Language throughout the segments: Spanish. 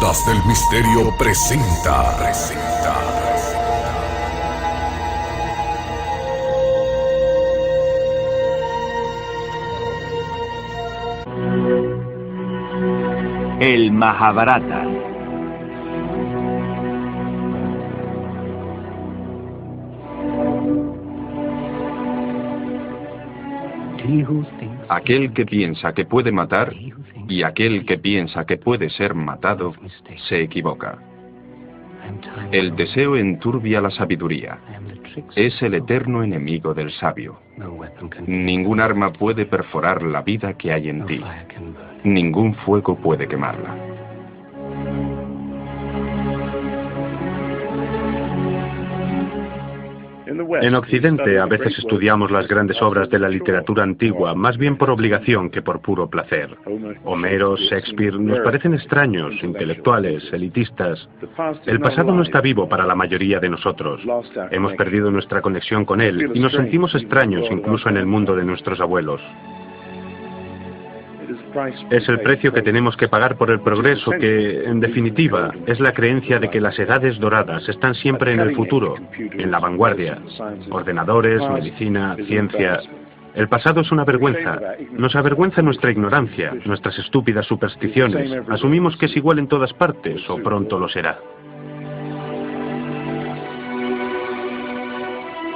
Ondas del Misterio presenta. El Mahabharata. Aquel que piensa que puede matar y aquel que piensa que puede ser matado se equivoca. El deseo enturbia la sabiduría. Es el eterno enemigo del sabio. Ningún arma puede perforar la vida que hay en ti. Ningún fuego puede quemarla. En Occidente a veces estudiamos las grandes obras de la literatura antigua, más bien por obligación que por puro placer. Homero, Shakespeare, nos parecen extraños, intelectuales, elitistas. El pasado no está vivo para la mayoría de nosotros. Hemos perdido nuestra conexión con él y nos sentimos extraños incluso en el mundo de nuestros abuelos. Es el precio que tenemos que pagar por el progreso que, en definitiva, es la creencia de que las edades doradas están siempre en el futuro, en la vanguardia. Ordenadores, medicina, ciencia. El pasado es una vergüenza. Nos avergüenza nuestra ignorancia, nuestras estúpidas supersticiones. Asumimos que es igual en todas partes, o pronto lo será.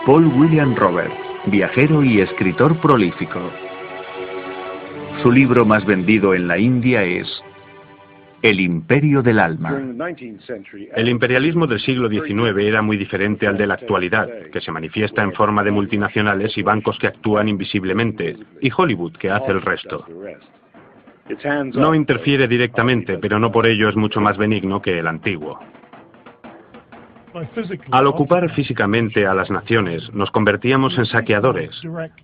Paul William Roberts, viajero y escritor prolífico. Su libro más vendido en la India es El Imperio del Alma. El imperialismo del siglo XIX era muy diferente al de la actualidad, que se manifiesta en forma de multinacionales y bancos que actúan invisiblemente, y Hollywood que hace el resto. No interfiere directamente, pero no por ello es mucho más benigno que el antiguo. Al ocupar físicamente a las naciones, nos convertíamos en saqueadores.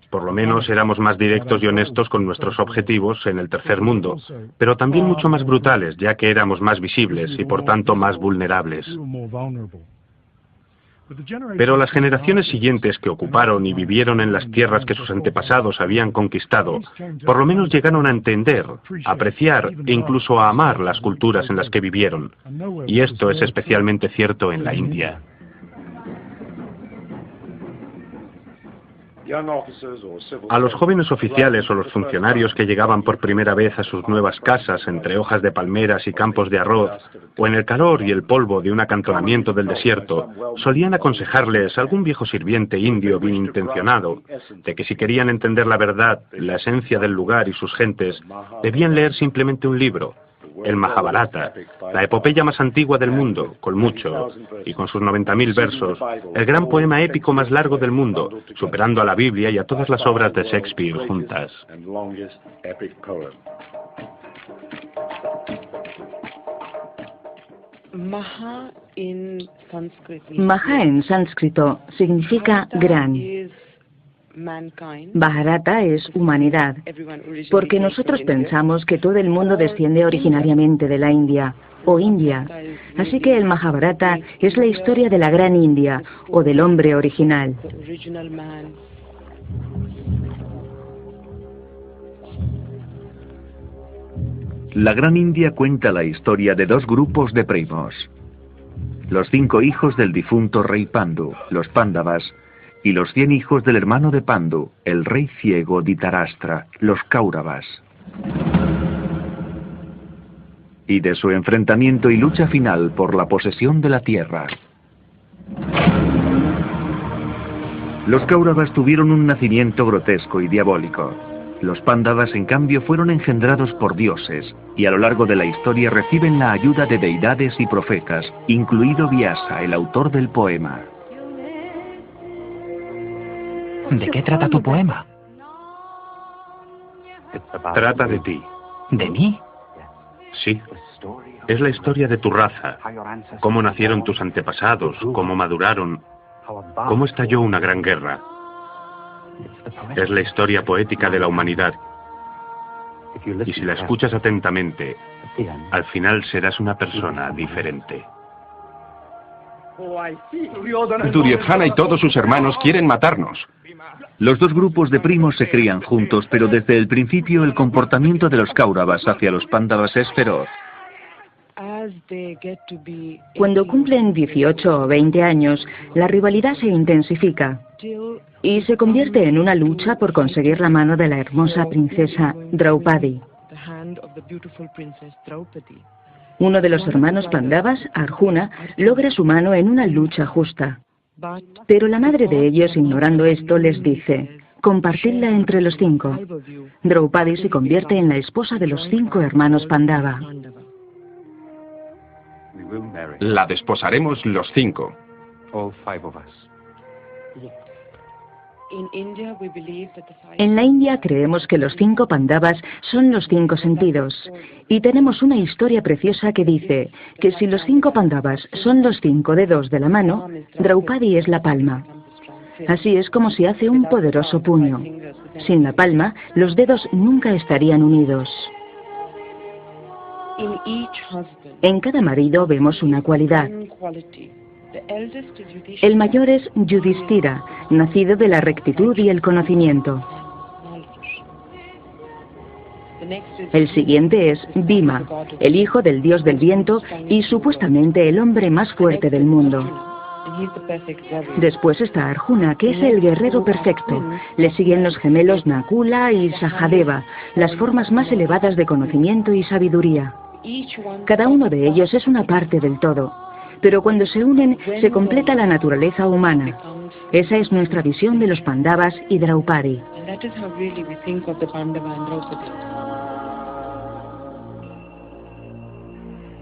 Por lo menos éramos más directos y honestos con nuestros objetivos en el tercer mundo, pero también mucho más brutales, ya que éramos más visibles y por tanto más vulnerables. Pero las generaciones siguientes que ocuparon y vivieron en las tierras que sus antepasados habían conquistado, por lo menos llegaron a entender, a apreciar e incluso a amar las culturas en las que vivieron. Y esto es especialmente cierto en la India. A los jóvenes oficiales o los funcionarios que llegaban por primera vez a sus nuevas casas entre hojas de palmeras y campos de arroz, o en el calor y el polvo de un acantonamiento del desierto, solían aconsejarles algún viejo sirviente indio bien intencionado, de que si querían entender la verdad, la esencia del lugar y sus gentes, debían leer simplemente un libro, el Mahabharata, la epopeya más antigua del mundo, con mucho, y con sus 90.000 versos, el gran poema épico más largo del mundo, superando a la Biblia y a todas las obras de Shakespeare juntas. Maha en sánscrito significa gran. Bharata es humanidad, porque nosotros pensamos que todo el mundo desciende originariamente de la India, o India. Así que el Mahabharata es la historia de la gran India, o del hombre original. La Gran India cuenta la historia de dos grupos de primos. Los 5 hijos del difunto rey Pandu, los Pándavas, y los 100 hijos del hermano de Pandu, el rey ciego Dhritarashtra, los Kauravas. Y de su enfrentamiento y lucha final por la posesión de la tierra. Los Kauravas tuvieron un nacimiento grotesco y diabólico. Los Pándavas, en cambio, fueron engendrados por dioses, y a lo largo de la historia reciben la ayuda de deidades y profetas, incluido Vyasa, el autor del poema. ¿De qué trata tu poema? Trata de ti. ¿De mí? Sí. Es la historia de tu raza, cómo nacieron tus antepasados, cómo maduraron, cómo estalló una gran guerra. Es la historia poética de la humanidad. Y si la escuchas atentamente, al final serás una persona diferente. Duryodhana y todos sus hermanos quieren matarnos. Los dos grupos de primos se crían juntos, pero desde el principio el comportamiento de los Kauravas hacia los Pándavas es feroz. Cuando cumplen 18 o 20 años, la rivalidad se intensifica y se convierte en una lucha por conseguir la mano de la hermosa princesa Draupadi. Uno de los hermanos Pandavas, Arjuna, logra su mano en una lucha justa. Pero la madre de ellos, ignorando esto, les dice: compartidla entre los 5. Draupadi se convierte en la esposa de los 5 hermanos Pandava. La desposaremos los 5. En la India creemos que los 5 Pandavas son los 5 sentidos. Y tenemos una historia preciosa que dice que si los 5 Pandavas son los 5 dedos de la mano, Draupadi es la palma. Así es como se hace un poderoso puño. Sin la palma, los dedos nunca estarían unidos. En cada marido vemos una cualidad. El mayor es Yudhishthira, nacido de la rectitud y el conocimiento. El siguiente es Bhima, el hijo del dios del viento y supuestamente el hombre más fuerte del mundo. Después está Arjuna, que es el guerrero perfecto. Le siguen los gemelos Nakula y Sahadeva, las formas más elevadas de conocimiento y sabiduría. Cada uno de ellos es una parte del todo, pero cuando se unen se completa la naturaleza humana. Esa es nuestra visión de los Pandavas y Draupadi.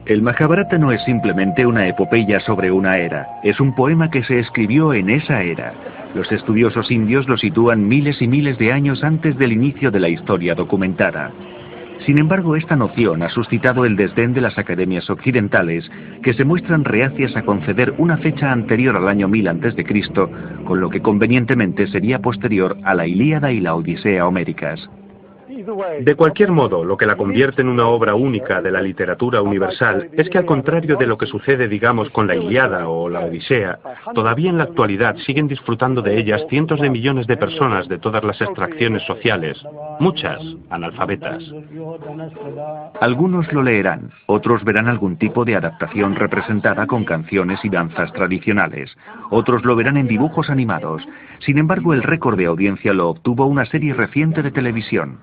El Mahabharata no es simplemente una epopeya sobre una era, es un poema que se escribió en esa era. Los estudiosos indios lo sitúan miles y miles de años antes del inicio de la historia documentada. Sin embargo, esta noción ha suscitado el desdén de las academias occidentales, que se muestran reacias a conceder una fecha anterior al año 1000 a.C., con lo que convenientemente sería posterior a la Ilíada y la Odisea homéricas. De cualquier modo, lo que la convierte en una obra única de la literatura universal es que, al contrario de lo que sucede, digamos, con la Ilíada o la Odisea, todavía en la actualidad siguen disfrutando de ellas cientos de millones de personas de todas las extracciones sociales, muchas analfabetas. Algunos lo leerán, otros verán algún tipo de adaptación representada con canciones y danzas tradicionales, otros lo verán en dibujos animados. Sin embargo, el récord de audiencia lo obtuvo una serie reciente de televisión.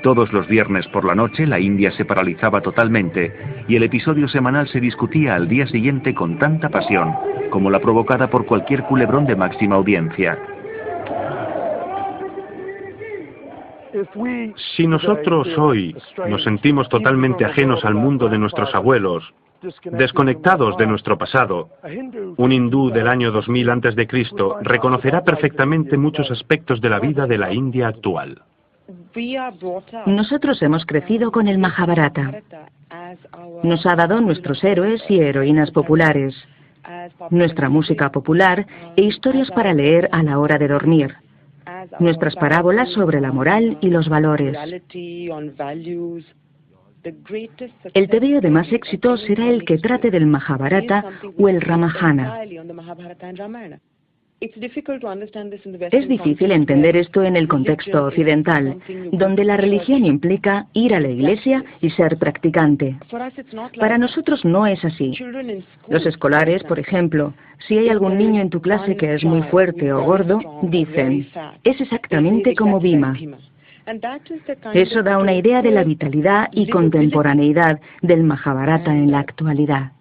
Todos los viernes por la noche la India se paralizaba totalmente y el episodio semanal se discutía al día siguiente con tanta pasión como la provocada por cualquier culebrón de máxima audiencia. Si nosotros hoy nos sentimos totalmente ajenos al mundo de nuestros abuelos, desconectados de nuestro pasado, un hindú del año 2000 a.C. reconocerá perfectamente muchos aspectos de la vida de la India actual. Nosotros hemos crecido con el Mahabharata. Nos ha dado nuestros héroes y heroínas populares, nuestra música popular e historias para leer a la hora de dormir, nuestras parábolas sobre la moral y los valores. El tebeo de más éxito será el que trate del Mahabharata o el Ramayana. Es difícil entender esto en el contexto occidental, donde la religión implica ir a la iglesia y ser practicante. Para nosotros no es así. Los escolares, por ejemplo, si hay algún niño en tu clase que es muy fuerte o gordo, dicen, es exactamente como Bhima. Eso da una idea de la vitalidad y contemporaneidad del Mahabharata en la actualidad.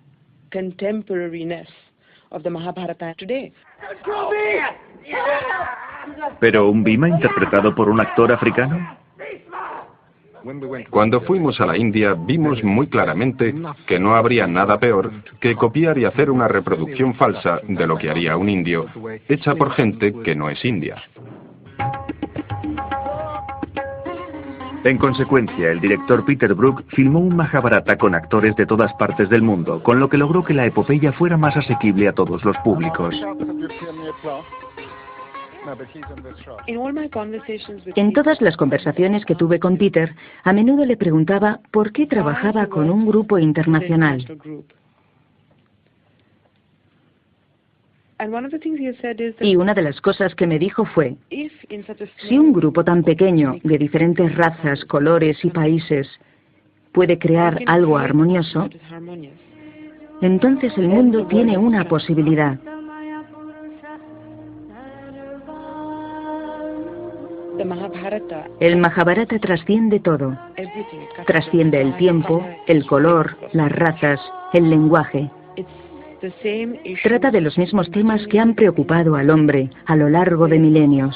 ¿Pero un Bhima interpretado por un actor africano? Cuando fuimos a la India vimos muy claramente que no habría nada peor que copiar y hacer una reproducción falsa de lo que haría un indio, hecha por gente que no es india. En consecuencia, el director Peter Brook filmó un Mahabharata con actores de todas partes del mundo, con lo que logró que la epopeya fuera más asequible a todos los públicos. En todas las conversaciones que tuve con Peter, a menudo le preguntaba por qué trabajaba con un grupo internacional. Y una de las cosas que me dijo fue, si un grupo tan pequeño, de diferentes razas, colores y países, puede crear algo armonioso, entonces el mundo tiene una posibilidad. El Mahabharata trasciende todo. Trasciende el tiempo, el color, las razas, el lenguaje. Trata de los mismos temas que han preocupado al hombre a lo largo de milenios.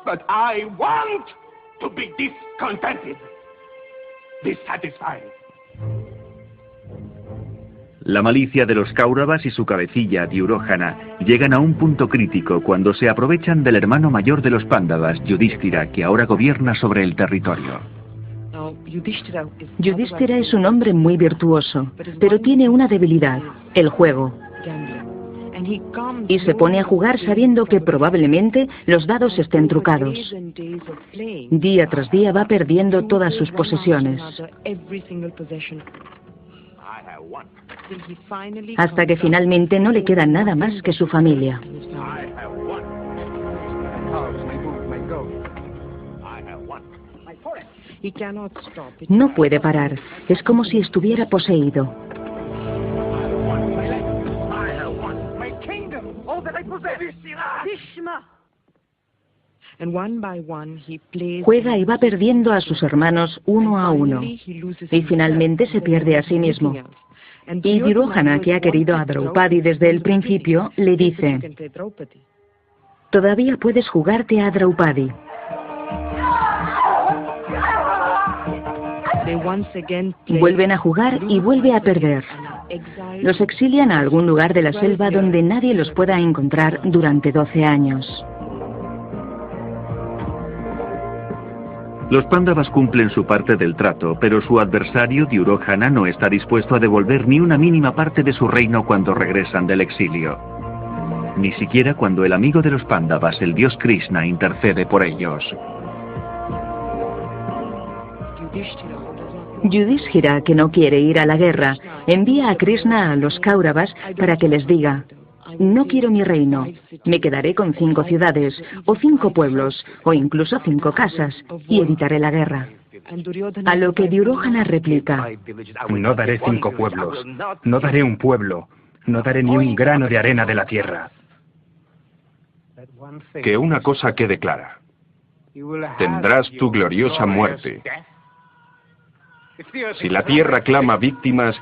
But I want to be discontented, dissatisfied. La malicia de los Kauravas y su cabecilla, Duryodhana, llegan a un punto crítico cuando se aprovechan del hermano mayor de los Pándavas, Yudhishthira, que ahora gobierna sobre el territorio. Yudhishthira es un hombre muy virtuoso, pero tiene una debilidad, el juego. Y se pone a jugar sabiendo que probablemente los dados estén trucados. Día tras día va perdiendo todas sus posesiones. Hasta que finalmente no le queda nada más que su familia. No puede parar, es como si estuviera poseído. Juega y va perdiendo a sus hermanos uno a uno, y finalmente se pierde a sí mismo. Y Duryodhana, que ha querido a Draupadi desde el principio, le dice: todavía puedes jugarte a Draupadi. Vuelven a jugar y vuelve a perder. Los exilian a algún lugar de la selva donde nadie los pueda encontrar durante 12 años. Los Pándavas cumplen su parte del trato, pero su adversario, Duryodhana, no está dispuesto a devolver ni una mínima parte de su reino cuando regresan del exilio. Ni siquiera cuando el amigo de los Pándavas, el dios Krishna, intercede por ellos. Yudhishthira, que no quiere ir a la guerra, envía a Krishna a los Kauravas para que les diga: no quiero mi reino, me quedaré con 5 ciudades, o 5 pueblos, o incluso 5 casas, y evitaré la guerra. A lo que Duryodhana replica: no daré 5 pueblos, no daré un pueblo, no daré ni un grano de arena de la tierra. Que una cosa quede clara: tendrás tu gloriosa muerte. Si la tierra clama víctimas,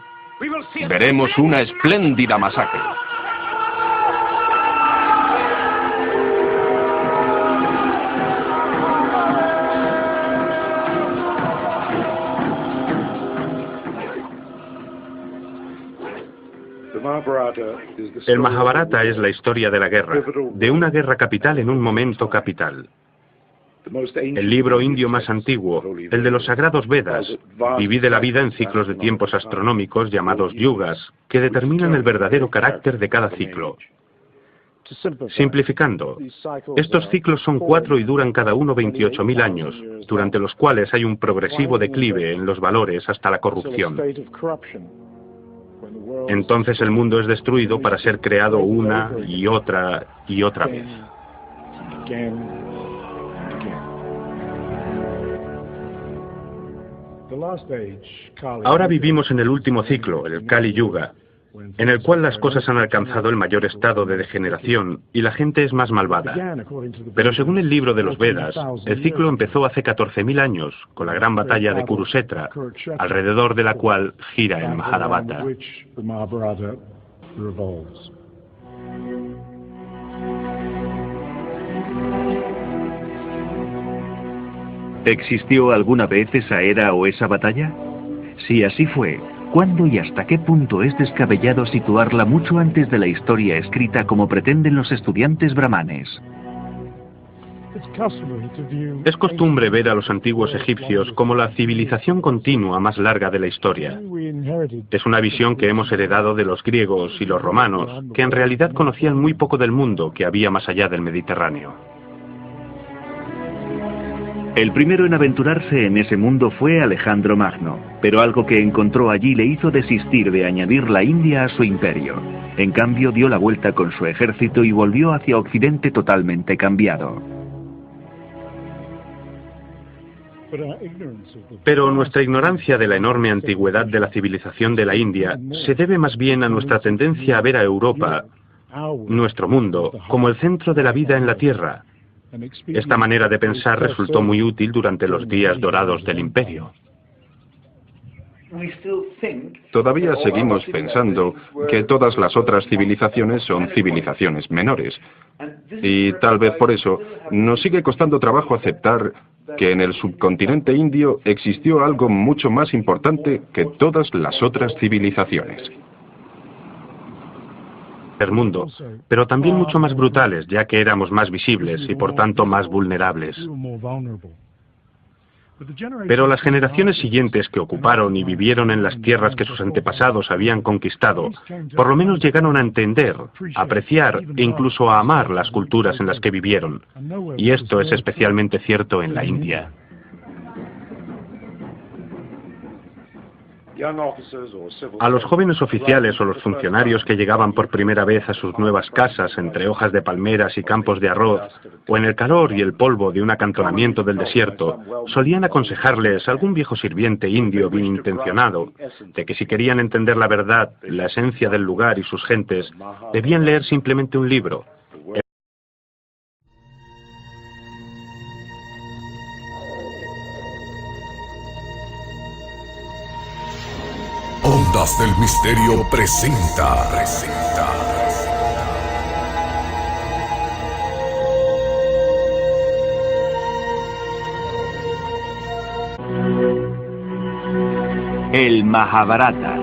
veremos una espléndida masacre. El Mahabharata es la historia de la guerra, de una guerra capital en un momento capital. El libro indio más antiguo, el de los sagrados Vedas, divide la vida en ciclos de tiempos astronómicos llamados yugas, que determinan el verdadero carácter de cada ciclo. Simplificando, estos ciclos son 4 y duran cada uno 28.000 años, durante los cuales hay un progresivo declive en los valores hasta la corrupción. Entonces el mundo es destruido para ser creado una y otra vez. Ahora vivimos en el último ciclo, el Kali Yuga, en el cual las cosas han alcanzado el mayor estado de degeneración y la gente es más malvada. Pero según el libro de los Vedas, el ciclo empezó hace 14.000 años, con la gran batalla de Kurukshetra, alrededor de la cual gira el Mahabharata. ¿Existió alguna vez esa era o esa batalla? Si así fue, ¿cuándo y hasta qué punto es descabellado situarla mucho antes de la historia escrita como pretenden los estudiantes brahmanes? Es costumbre ver a los antiguos egipcios como la civilización continua más larga de la historia. Es una visión que hemos heredado de los griegos y los romanos, que en realidad conocían muy poco del mundo que había más allá del Mediterráneo. El primero en aventurarse en ese mundo fue Alejandro Magno, pero algo que encontró allí le hizo desistir de añadir la India a su imperio. En cambio, dio la vuelta con su ejército y volvió hacia Occidente totalmente cambiado. Pero nuestra ignorancia de la enorme antigüedad de la civilización de la India se debe más bien a nuestra tendencia a ver a Europa, nuestro mundo, como el centro de la vida en la Tierra. Esta manera de pensar resultó muy útil durante los días dorados del Imperio. Todavía seguimos pensando que todas las otras civilizaciones son civilizaciones menores. Y tal vez por eso nos sigue costando trabajo aceptar que en el subcontinente indio existió algo mucho más importante que todas las otras civilizaciones. El mundo, pero también mucho más brutales, ya que éramos más visibles y por tanto más vulnerables. Pero las generaciones siguientes que ocuparon y vivieron en las tierras que sus antepasados habían conquistado, por lo menos llegaron a entender, a apreciar e incluso a amar las culturas en las que vivieron. Y esto es especialmente cierto en la India. A los jóvenes oficiales o los funcionarios que llegaban por primera vez a sus nuevas casas entre hojas de palmeras y campos de arroz, o en el calor y el polvo de un acantonamiento del desierto, solían aconsejarles algún viejo sirviente indio bien intencionado, de que si querían entender la verdad, la esencia del lugar y sus gentes, debían leer simplemente un libro. Ondas del Misterio presenta. El Mahabharata.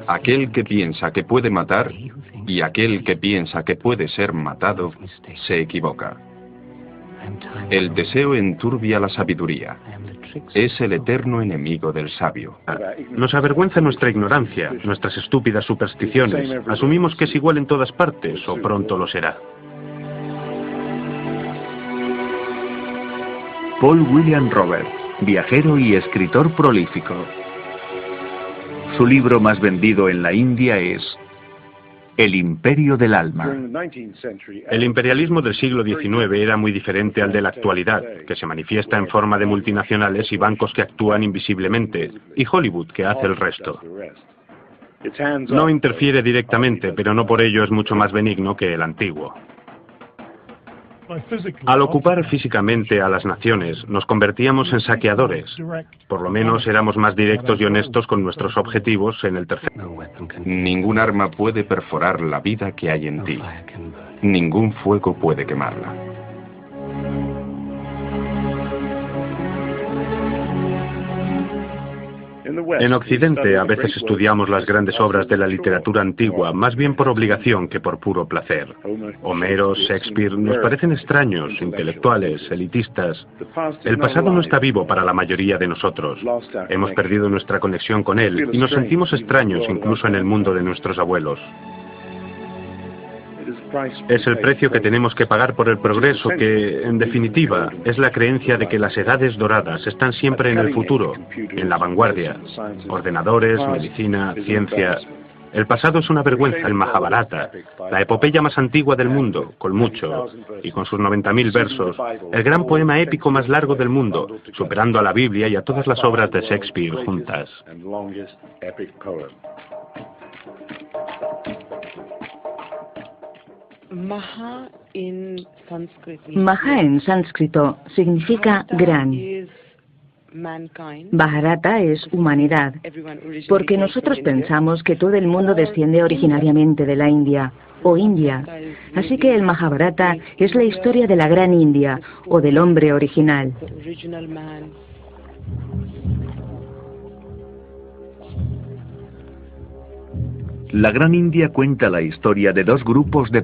Aquel que piensa que puede matar y aquel que piensa que puede ser matado se equivoca. El deseo enturbia la sabiduría. Es el eterno enemigo del sabio. Nos avergüenza nuestra ignorancia, nuestras estúpidas supersticiones. Asumimos que es igual en todas partes, o pronto lo será. Paul William Roberts, viajero y escritor prolífico. Su libro más vendido en la India es El Imperio del Alma. El imperialismo del siglo XIX era muy diferente al de la actualidad, que se manifiesta en forma de multinacionales y bancos que actúan invisiblemente, y Hollywood que hace el resto. No interfiere directamente, pero no por ello es mucho más benigno que el antiguo. Al ocupar físicamente a las naciones, nos convertíamos en saqueadores. Por lo menos éramos más directos y honestos con nuestros objetivos en el tercer. Ningún arma puede perforar la vida que hay en ti. Ningún fuego puede quemarla. En Occidente a veces estudiamos las grandes obras de la literatura antigua, más bien por obligación que por puro placer. Homero, Shakespeare, nos parecen extraños, intelectuales, elitistas. El pasado no está vivo para la mayoría de nosotros. Hemos perdido nuestra conexión con él y nos sentimos extraños incluso en el mundo de nuestros abuelos. Es el precio que tenemos que pagar por el progreso que, en definitiva, es la creencia de que las edades doradas están siempre en el futuro, en la vanguardia. Ordenadores, medicina, ciencia. El pasado es una vergüenza, el Mahabharata, la epopeya más antigua del mundo, con mucho, y con sus 90.000 versos, el gran poema épico más largo del mundo, superando a la Biblia y a todas las obras de Shakespeare juntas. Maha en sánscrito significa gran. Bharata es humanidad, porque nosotros pensamos que todo el mundo desciende originariamente de la India, o India. Así que el Mahabharata es la historia de la gran India, o del hombre original. La Gran India cuenta la historia de dos grupos de